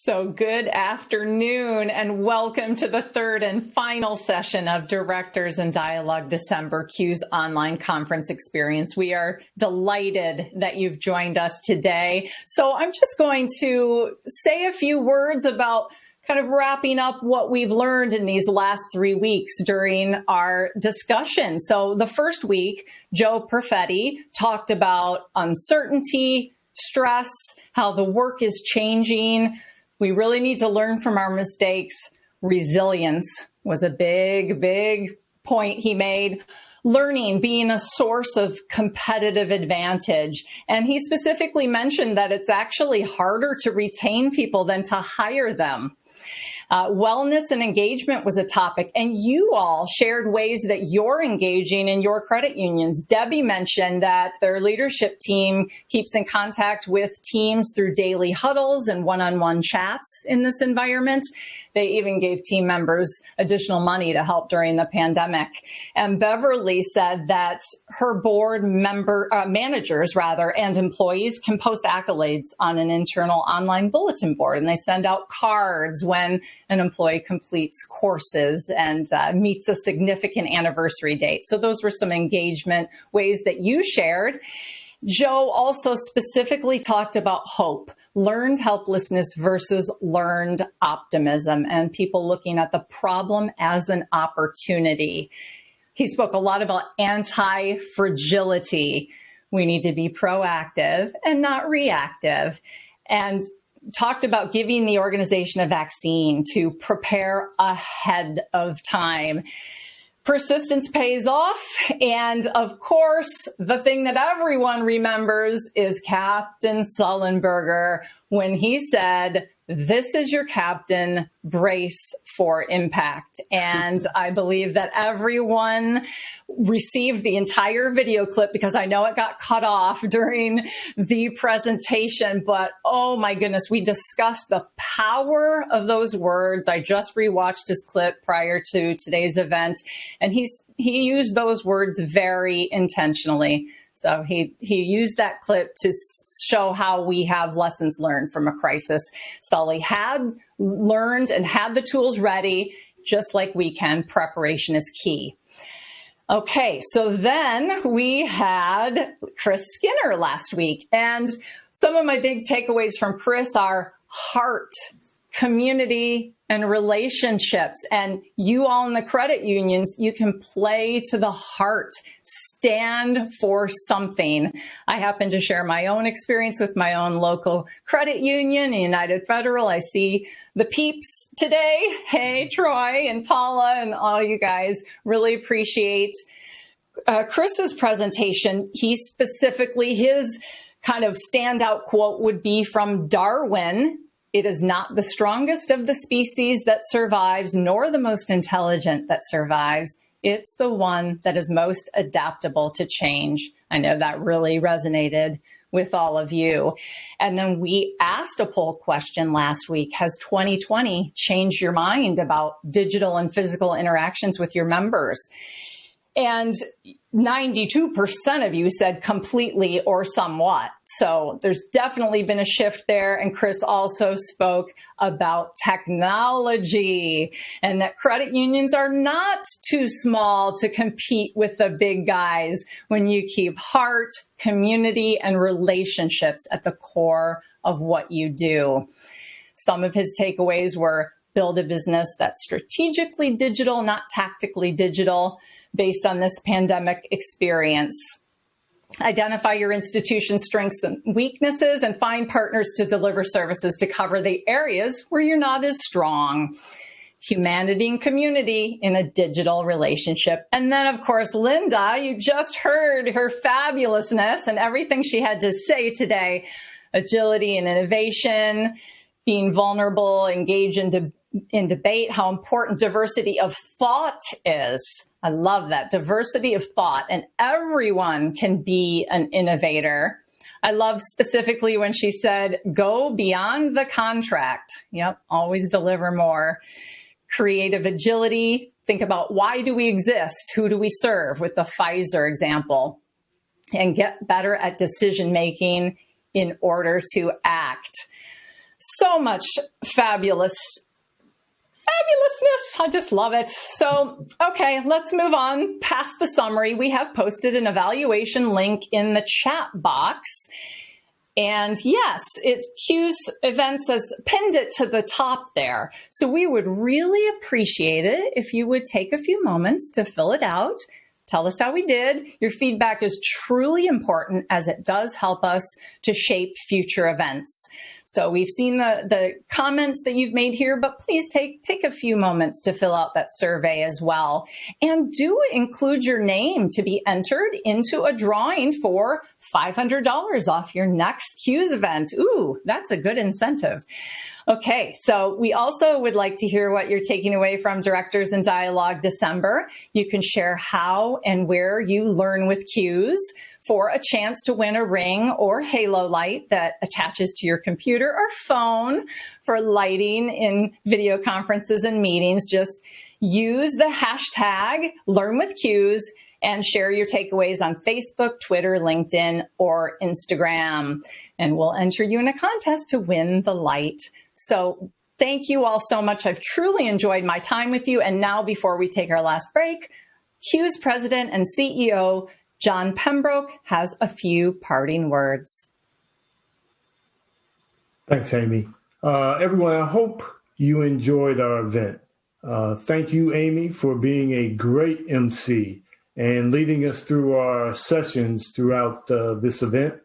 So good afternoon and welcome to the third and final session of Directors in Dialogue December CUES online conference experience. We are delighted that you've joined us today. So I'm just going to say a few words about kind of wrapping up what we've learned in these last 3 weeks during our discussion. So the first week, Joe Perfetti talked about uncertainty, stress, how the work is changing. We really need to learn from our mistakes. Resilience was a big point he made. Learning being a source of competitive advantage. And he specifically mentioned that it's actually harder to retain people than to hire them. Wellness and engagement was a topic, and you all shared ways that you're engaging in your credit unions. Debbie mentioned that their leadership team keeps in contact with teams through daily huddles and one-on-one chats in this environment. They even gave team members additional money to help during the pandemic. And Beverly said that her board managers and employees can post accolades on an internal online bulletin board, and they send out cards when an employee completes courses and meets a significant anniversary date. So those were some engagement ways that you shared. Joe also specifically talked about hope, learned helplessness versus learned optimism, and people looking at the problem as an opportunity. He spoke a lot about anti-fragility. We need to be proactive and not reactive, and talked about giving the organization a vaccine to prepare ahead of time. Persistence pays off. And of course, the thing that everyone remembers is Captain Sullenberger when he said, "This is your captain, brace for impact." And I believe that everyone received the entire video clip because I know it got cut off during the presentation, but oh my goodness, we discussed the power of those words. I just rewatched his clip prior to today's event, and he used those words very intentionally. So he used that clip to show how we have lessons learned from a crisis. Sully had learned and had the tools ready, just like we can. Preparation is key. Okay, so then we had Chris Skinner last week. And some of my big takeaways from Chris are heart, community, and relationships. And you all in the credit unions, you can play to the heart, stand for something. I happen to share my own experience with my own local credit union, United Federal. I see the peeps today. Hey, Troy and Paula and all you guys, really appreciate Chris's presentation. He specifically, his kind of standout quote would be from Darwin. "It is not the strongest of the species that survives, nor the most intelligent that survives. It's the one that is most adaptable to change." I know that really resonated with all of you. And then we asked a poll question last week. Has 2020 changed your mind about digital and physical interactions with your members? And 92% of you said completely or somewhat. So there's definitely been a shift there. And Chris also spoke about technology and that credit unions are not too small to compete with the big guys when you keep heart, community, and relationships at the core of what you do. Some of his takeaways were build a business that's strategically digital, not tactically digital, based on this pandemic experience. Identify your institution's strengths and weaknesses and find partners to deliver services to cover the areas where you're not as strong. Humanity and community in a digital relationship. And then, of course, Linda, you just heard her fabulousness and everything she had to say today. Agility and innovation, being vulnerable, engage in debate, how important diversity of thought is. I love that, diversity of thought, and everyone can be an innovator. I love specifically when she said, go beyond the contract. Yep, always deliver more. Creative agility, think about why do we exist? Who do we serve with the Pfizer example? And get better at decision making in order to act. So much fabulousness. I just love it. So, okay, let's move on past the summary. We have posted an evaluation link in the chat box. And yes, it's CUES events has pinned it to the top there. So we would really appreciate it if you would take a few moments to fill it out. Tell us how we did. Your feedback is truly important as it does help us to shape future events. So we've seen the comments that you've made here, but please take a few moments to fill out that survey as well. And do include your name to be entered into a drawing for $500 off your next CUES event. Ooh, that's a good incentive. Okay, so we also would like to hear what you're taking away from Directors in Dialogue December. You can share how and where you learn with CUES for a chance to win a ring or halo light that attaches to your computer or phone for lighting in video conferences and meetings. Just use the hashtag #LearnWithCUES and share your takeaways on Facebook, Twitter, LinkedIn, or Instagram. And we'll enter you in a contest to win the light. So thank you all so much. I've truly enjoyed my time with you. And now, before we take our last break, CUES President and CEO John Pembroke has a few parting words. Thanks, Amy. Everyone, I hope you enjoyed our event. Thank you, Amy, for being a great MC and leading us through our sessions throughout this event.